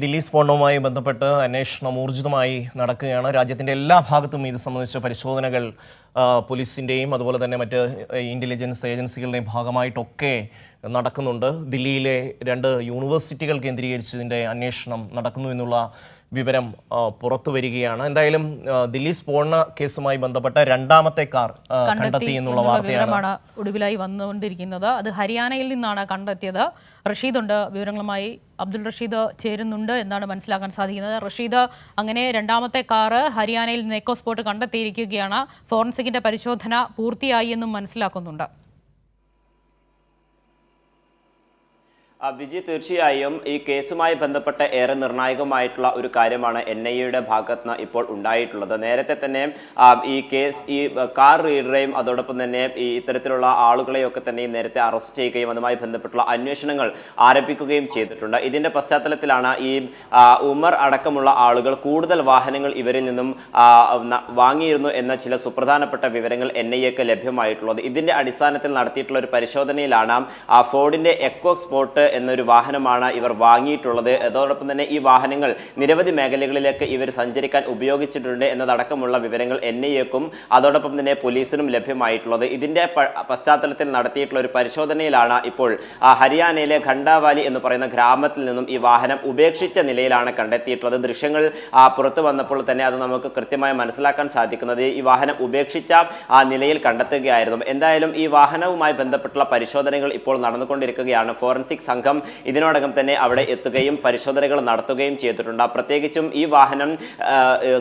ദില്ലി സ്ഫോടനവുമായി ബന്ധപ്പെട്ട് അന്വേഷണം ഊർജിതമായി നടക്കുകയാണ്. രാജ്യത്തിൻ്റെ എല്ലാ ഭാഗത്തും ഇത് സംബന്ധിച്ച പരിശോധനകൾ പോലീസിൻ്റെയും അതുപോലെ തന്നെ മറ്റ് ഇൻ്റലിജൻസ് ഏജൻസികളുടെയും ഭാഗമായിട്ടൊക്കെ നടക്കുന്നുണ്ട്. ദില്ലിയിലെ 2 യൂണിവേഴ്സിറ്റികൾ കേന്ദ്രീകരിച്ച് ഇതിൻ്റെ അന്വേഷണം നടക്കുന്നു എന്നുള്ള വിവരം പുറത്തു വരികയാണ്. എന്തായാലും ദില്ലി സ്ഫോടന കേസുമായി ബന്ധപ്പെട്ട 2ാമത്തെ കാർ കണ്ടെത്തി എന്നുള്ള വാർത്തയാണ് ഒടുവിലായി വന്നുകൊണ്ടിരിക്കുന്നത്. അത് ഹരിയാനയിൽ നിന്നാണ് കണ്ടെത്തിയത്. റഷീദ് ഉണ്ട് വിവരങ്ങളുമായി. അബ്ദുൾ റഷീദ് ചേരുന്നുണ്ട് എന്നാണ് മനസ്സിലാക്കാൻ സാധിക്കുന്നത്. റഷീദ്, അങ്ങനെ 2ാമത്തെ കാറ് ഹരിയാനയിൽ നിന്ന് എക്കോ സ്പോട്ട് കണ്ടെത്തിയിരിക്കുകയാണ്. ഫോറൻസിക്കിന്റെ പരിശോധന പൂർത്തിയായി എന്നും മനസ്സിലാക്കുന്നുണ്ട്. വിജി, തീർച്ചയായും ഈ കേസുമായി ബന്ധപ്പെട്ട ഏറെ നിർണായകമായിട്ടുള്ള ഒരു കാര്യമാണ് NIA ഭാഗത്ത് നിന്ന് ഇപ്പോൾ ഉണ്ടായിട്ടുള്ളത്. നേരത്തെ തന്നെ ഈ കാർ റീഡറെയും അതോടൊപ്പം തന്നെ ഈ ഇത്തരത്തിലുള്ള ആളുകളെയൊക്കെ തന്നെയും നേരത്തെ അറസ്റ്റ് ചെയ്യുകയും അതുമായി ബന്ധപ്പെട്ടുള്ള അന്വേഷണങ്ങൾ ആരംഭിക്കുകയും ചെയ്തിട്ടുണ്ട്. ഇതിന്റെ പശ്ചാത്തലത്തിലാണ് ഈ ഉമർ അടക്കമുള്ള ആളുകൾ കൂടുതൽ വാഹനങ്ങൾ ഇവരിൽ നിന്നും വാങ്ങിയിരുന്നു എന്ന ചില സുപ്രധാനപ്പെട്ട വിവരങ്ങൾ NIAക്ക് ലഭ്യമായിട്ടുള്ളത്. ഇതിന്റെ അടിസ്ഥാനത്തിൽ നടത്തിയിട്ടുള്ള ഒരു പരിശോധനയിലാണ് ഫോർഡിന്റെ എക്കോ സ്പോട്ട് എന്നൊരു വാഹനമാണ് ഇവർ വാങ്ങിയിട്ടുള്ളത്. അതോടൊപ്പം തന്നെ ഈ വാഹനങ്ങൾ നിരവധി മേഖലകളിലേക്ക് ഇവർ സഞ്ചരിക്കാൻ ഉപയോഗിച്ചിട്ടുണ്ട് എന്നതടക്കമുള്ള വിവരങ്ങൾ NIAക്കും അതോടൊപ്പം തന്നെ പോലീസിനും ലഭ്യമായിട്ടുള്ളത്. ഇതിന്റെ പശ്ചാത്തലത്തിൽ നടത്തിയിട്ടുള്ള ഒരു പരിശോധനയിലാണ് ഇപ്പോൾ ഹരിയാനയിലെ ഖണ്ഡാവാലി എന്ന് പറയുന്ന ഗ്രാമത്തിൽ നിന്നും ഈ വാഹനം ഉപേക്ഷിച്ച നിലയിലാണ് കണ്ടെത്തിയിട്ടുള്ളത്. ദൃശ്യങ്ങൾ പുറത്തു വന്നപ്പോൾ തന്നെ അത് നമുക്ക് കൃത്യമായി മനസ്സിലാക്കാൻ സാധിക്കുന്നത് ഈ വാഹനം ഉപേക്ഷിച്ച നിലയിൽ കണ്ടെത്തുകയായിരുന്നു. എന്തായാലും ഈ വാഹനവുമായി ബന്ധപ്പെട്ടുള്ള പരിശോധനകൾ ഇപ്പോൾ നടന്നുകൊണ്ടിരിക്കുകയാണ്. ഫോറൻസിക് സംഘം ഇതിനോടകം തന്നെ അവിടെ എത്തുകയും പരിശോധനകൾ നടത്തുകയും ചെയ്തിട്ടുണ്ട്. പ്രത്യേകിച്ചും ഈ വാഹനം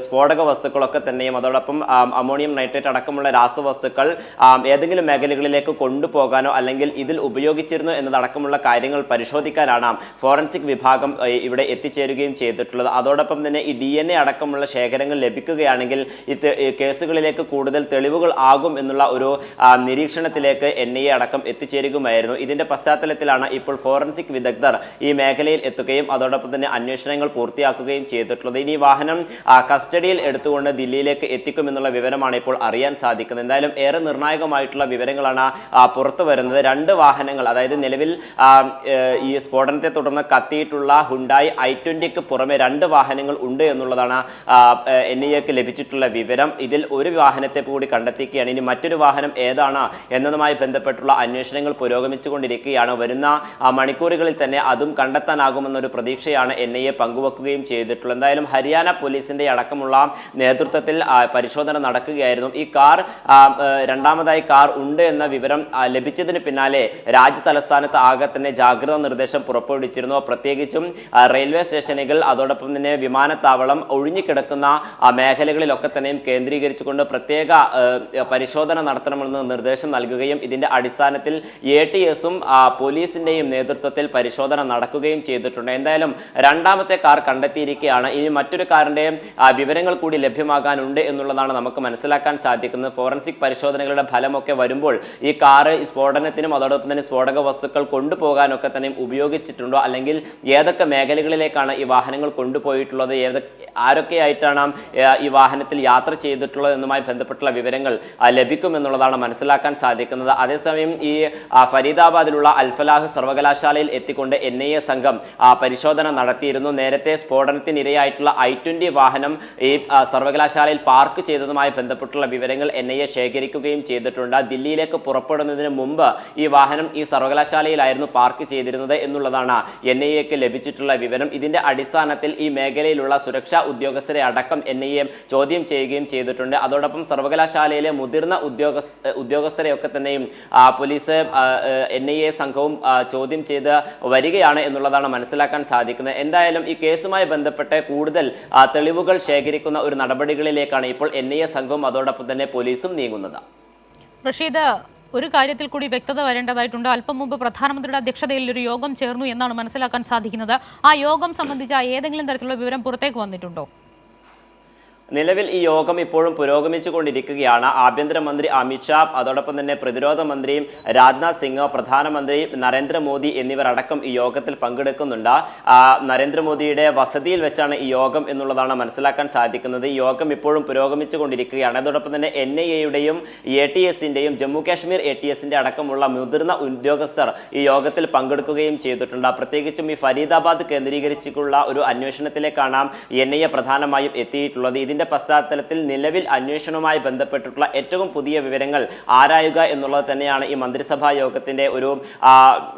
സ്ഫോടക വസ്തുക്കളൊക്കെ തന്നെയും അതോടൊപ്പം അമോണിയം നൈട്രേറ്റ് അടക്കമുള്ള രാസവസ്തുക്കൾ ഏതെങ്കിലും മേഖലകളിലേക്ക് കൊണ്ടുപോകാനോ അല്ലെങ്കിൽ ഇതിൽ ഉപയോഗിച്ചിരുന്നു എന്നതടക്കമുള്ള കാര്യങ്ങൾ പരിശോധിക്കാനാണ് ഫോറൻസിക് വിഭാഗം ഇവിടെ എത്തിച്ചേരുകയും ചെയ്തിട്ടുള്ളത്. അതോടൊപ്പം തന്നെ ഈ DNA അടക്കമുള്ള ശേഖരങ്ങൾ ലഭിക്കുകയാണെങ്കിൽ ഈ കേസുകളിലേക്ക് കൂടുതൽ തെളിവുകൾ ആകും എന്നുള്ള ഒരു നിരീക്ഷണത്തിലേക്ക് NIA അടക്കം എത്തിച്ചേരുകയായിരുന്നു. ഇതിന്റെ പശ്ചാത്തലത്തിലാണ് ഇപ്പോൾ ഫോറൻസിക് വിദഗ്ധർ ഈ മേഖലയിൽ എത്തുകയും അതോടൊപ്പം തന്നെ അന്വേഷണങ്ങൾ പൂർത്തിയാക്കുകയും ചെയ്തിട്ടുള്ളത്. ഇനി വാഹനം കസ്റ്റഡിയിൽ എടുത്തുകൊണ്ട് ദില്ലിയിലേക്ക് എത്തിക്കുമെന്നുള്ള വിവരമാണ് ഇപ്പോൾ അറിയാൻ സാധിക്കുന്നത്. എന്തായാലും ഏറെ നിർണായകമായിട്ടുള്ള വിവരങ്ങളാണ് പുറത്തു വരുന്നത്. 2 വാഹനങ്ങൾ, അതായത് നിലവിൽ ഈ സ്ഫോടനത്തെ തുടർന്ന് കത്തിയിട്ടുള്ള ഹുണ്ടായി i20ക്ക് പുറമെ 2 വാഹനങ്ങൾ ഉണ്ട് എന്നുള്ളതാണ് NIAക്ക് ലഭിച്ചിട്ടുള്ള വിവരം. ഇതിൽ ഒരു വാഹനത്തെ കൂടി കണ്ടെത്തിക്കുകയാണ്. ഇനി മറ്റൊരു വാഹനം ഏതാണ് എന്നതുമായി ബന്ധപ്പെട്ടുള്ള അന്വേഷണങ്ങൾ പുരോഗമിച്ചുകൊണ്ടിരിക്കുകയാണ്. വരുന്ന മണിക്കൂറുകളിൽ തന്നെ അതും കണ്ടെത്താനാകുമെന്നൊരു പ്രതീക്ഷയാണ് NIA പങ്കുവെക്കുകയും ചെയ്തിട്ടുള്ളത്. എന്തായാലും ഹരിയാന പോലീസിന്റെ അടക്കമുള്ള നേതൃത്വത്തിൽ പരിശോധന നടക്കുകയായിരുന്നു. ഈ കാർ 2ാമതായി കാർ ഉണ്ട് എന്ന വിവരം ലഭിച്ചതിന് പിന്നാലെ രാജ്യ തലസ്ഥാനത്ത് ആകെ തന്നെ ജാഗ്രതാ നിർദ്ദേശം പുറപ്പെടുവിച്ചിരുന്നു. പ്രത്യേകിച്ചും റെയിൽവേ സ്റ്റേഷനുകൾ അതോടൊപ്പം തന്നെ വിമാനത്താവളം ഒഴിഞ്ഞുകിടക്കുന്ന മേഖലകളിലൊക്കെ തന്നെയും കേന്ദ്രീകരിച്ചുകൊണ്ട് പ്രത്യേക പരിശോധന നടത്തണമെന്ന് നിർദ്ദേശം നൽകുകയും ഇതിന്റെ അടിസ്ഥാനത്തിൽ ATSഉം പോലീസിന്റെയും നേതൃത്വത്തിൽ പരിശോധന നടക്കുകയും ചെയ്തിട്ടുണ്ട്. എന്തായാലും 2ാമത്തെ കാർ കണ്ടെത്തിയിരിക്കുകയാണ്. ഇനി മറ്റൊരു കാറിന്റെ വിവരങ്ങൾ കൂടി ലഭ്യമാകാനുണ്ട് എന്നുള്ളതാണ് നമുക്ക് മനസ്സിലാക്കാൻ സാധിക്കുന്നത്. ഫോറൻസിക് പരിശോധനകളുടെ ഫലമൊക്കെ വരുമ്പോൾ ഈ കാറ് സ്ഫോടനത്തിനും അതോടൊപ്പം തന്നെ സ്ഫോടക വസ്തുക്കൾ കൊണ്ടുപോകാനൊക്കെ തന്നെ ഉപയോഗിച്ചിട്ടുണ്ടോ, അല്ലെങ്കിൽ ഏതൊക്കെ മേഖലകളിലേക്കാണ് ഈ വാഹനങ്ങൾ കൊണ്ടുപോയിട്ടുള്ളത്, ആരൊക്കെയായിട്ടാണ് ഈ വാഹനത്തിൽ യാത്ര ചെയ്തിട്ടുള്ളത് എന്നുമായി ബന്ധപ്പെട്ടുള്ള വിവരങ്ങൾ ലഭിക്കുമെന്നുള്ളതാണ് മനസ്സിലാക്കാൻ സാധിക്കുന്നത്. അതേസമയം ഈ ഫരീദാബാദിലുള്ള അൽഫലാഹ് സർവകലാശാലയിൽ എത്തിക്കൊണ്ട് NIA സംഘം പരിശോധന നടത്തിയിരുന്നു. നേരത്തെ സ്ഫോടനത്തിനിരയായിട്ടുള്ള i20 വാഹനം ഈ സർവകലാശാലയിൽ പാർക്ക് ചെയ്തതുമായി ബന്ധപ്പെട്ടുള്ള വിവരങ്ങൾ NIA ശേഖരിക്കുകയും ചെയ്തിട്ടുണ്ട്. ദില്ലിയിലേക്ക് പുറപ്പെടുന്നതിന് മുമ്പ് ഈ വാഹനം ഈ സർവകലാശാലയിലായിരുന്നു പാർക്ക് ചെയ്തിരുന്നത് എന്നുള്ളതാണ് NIAക്ക് ലഭിച്ചിട്ടുള്ള വിവരം. ഇതിന്റെ അടിസ്ഥാനത്തിൽ ഈ മേഖലയിലുള്ള സുരക്ഷാ ഉദ്യോഗസ്ഥരെ അടക്കം NIA ചോദ്യം ചെയ്യുകയും ചെയ്തിട്ടുണ്ട്. അതോടൊപ്പം സർവകലാശാലയിലെ മുതിർന്ന ഉദ്യോഗസ്ഥരെയൊക്കെ തന്നെയും പോലീസ് NIA സംഘവും ചോദ്യം ചെയ്ത് വരികയാണ് എന്നുള്ളതാണ് മനസ്സിലാക്കാൻ സാധിക്കുന്നത്. എന്തായാലും ഈ കേസുമായി ബന്ധപ്പെട്ട് കൂടുതൽ തെളിവുകൾ ശേഖരിക്കുന്ന ഒരു നടപടികളിലേക്കാണ് ഇപ്പോൾ NIA സംഘവും അതോടൊപ്പം തന്നെ പോലീസും നീങ്ങുന്നത്. റഷീദ്, ഒരു കാര്യത്തിൽ കൂടി വ്യക്തത വരേണ്ടതായിട്ടുണ്ട്. അല്പം മുമ്പ് പ്രധാനമന്ത്രിയുടെ അധ്യക്ഷതയിൽ ഒരു യോഗം ചേർന്നു എന്നാണ് മനസ്സിലാക്കാൻ സാധിക്കുന്നത്. ആ യോഗം സംബന്ധിച്ച ഏതെങ്കിലും തരത്തിലുള്ള വിവരം പുറത്തേക്ക് വന്നിട്ടുണ്ടോ? നിലവിൽ ഈ യോഗം ഇപ്പോഴും പുരോഗമിച്ചു കൊണ്ടിരിക്കുകയാണ്. ആഭ്യന്തരമന്ത്രി അമിത്ഷാ, അതോടൊപ്പം തന്നെ പ്രതിരോധ മന്ത്രിയും രാജ്നാഥ് സിംഗ്, പ്രധാനമന്ത്രി നരേന്ദ്രമോദി എന്നിവരടക്കം ഈ യോഗത്തിൽ പങ്കെടുക്കുന്നുണ്ട്. നരേന്ദ്രമോദിയുടെ വസതിയിൽ വെച്ചാണ് ഈ യോഗം എന്നുള്ളതാണ് മനസ്സിലാക്കാൻ സാധിക്കുന്നത്. ഈ യോഗം ഇപ്പോഴും പുരോഗമിച്ചു കൊണ്ടിരിക്കുകയാണ്. അതോടൊപ്പം തന്നെ NIA-യുടെയും ATS-ന്റെയും ജമ്മു കാശ്മീർ ATS-ന്റെ അടക്കമുള്ള മുതിർന്ന ഉദ്യോഗസ്ഥർ ഈ യോഗത്തിൽ പങ്കെടുക്കുകയും ചെയ്തിട്ടുണ്ട്. പ്രത്യേകിച്ചും ഈ ഫരീദാബാദ് കേന്ദ്രീകരിച്ചുള്ള ഒരു അന്വേഷണത്തിലേക്കാണ് NIA പ്രധാനമായും എത്തിയിട്ടുള്ളത്. ഇതിന്റെ പശ്ചാത്തലത്തിൽ നിലവിൽ അന്വേഷണവുമായി ബന്ധപ്പെട്ടിട്ടുള്ള ഏറ്റവും പുതിയ വിവരങ്ങൾ ആരായുക എന്നുള്ളത് തന്നെയാണ് ഈ മന്ത്രിസഭാ യോഗത്തിന്റെ ഒരു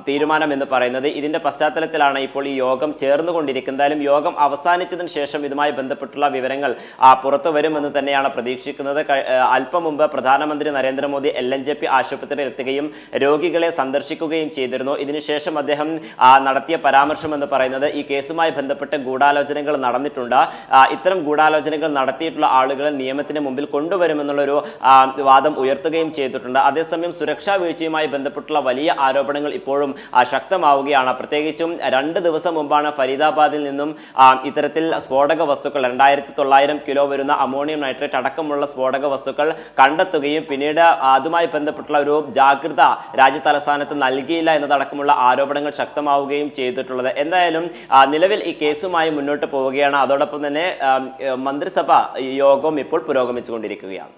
തീരുമാനം എന്ന് പറയുന്നത്. ഇതിന്റെ പശ്ചാത്തലത്തിലാണ് ഇപ്പോൾ ഈ യോഗം ചേർന്നുകൊണ്ടിരിക്കുന്നത്. എന്തായാലും യോഗം അവസാനിച്ചതിന് ശേഷം ഇതുമായി ബന്ധപ്പെട്ടുള്ള വിവരങ്ങൾ പുറത്തു വരുമെന്ന് തന്നെയാണ് പ്രതീക്ഷിക്കുന്നത്. അല്പം മുമ്പ് പ്രധാനമന്ത്രി നരേന്ദ്രമോദി LNJP ആശുപത്രിയിൽ എത്തുകയും രോഗികളെ സന്ദർശിക്കുകയും ചെയ്തിരുന്നു. ഇതിനുശേഷം അദ്ദേഹം നടത്തിയ പരാമർശം എന്ന് പറയുന്നത് ഈ കേസുമായി ബന്ധപ്പെട്ട് ഗൂഢാലോചനകൾ നടന്നിട്ടുണ്ട്, ഇത്തരം ഗൂഢാലോചനകൾ നടത്തിയിട്ടുള്ള ആളുകളെ നിയമത്തിന് മുമ്പിൽ കൊണ്ടുവരുമെന്നുള്ളൊരു വാദം ഉയർത്തുകയും ചെയ്തിട്ടുണ്ട്. അതേസമയം സുരക്ഷാ വീഴ്ചയുമായി ബന്ധപ്പെട്ടുള്ള വലിയ ആരോപണങ്ങൾ ഇപ്പോഴും ശക്തമാവുകയാണ്. പ്രത്യേകിച്ചും 2 ദിവസം മുമ്പാണ് ഫരീദാബാദിൽ നിന്നും ഇത്തരത്തിൽ സ്ഫോടക വസ്തുക്കൾ 2900 കിലോ വരുന്ന അമോണിയം നൈട്രേറ്റ് അടക്കമുള്ള സ്ഫോടക വസ്തുക്കൾ കണ്ടെത്തുകയും പിന്നീട് അതുമായി ബന്ധപ്പെട്ടുള്ള ഒരു ജാഗ്രത രാജ്യതലസ്ഥാനത്ത് നൽകിയില്ല എന്നതടക്കമുള്ള ആരോപണങ്ങൾ ശക്തമാവുകയും ചെയ്തിട്ടുള്ളത്. എന്തായാലും നിലവിൽ ഈ കേസുമായി മുന്നോട്ട് പോവുകയാണ്. അതോടൊപ്പം തന്നെ മന്ത്രിസഭ യോഗം ഇപ്പോൾ പുരോഗമിച്ചുകൊണ്ടിരിക്കുകയാണ്.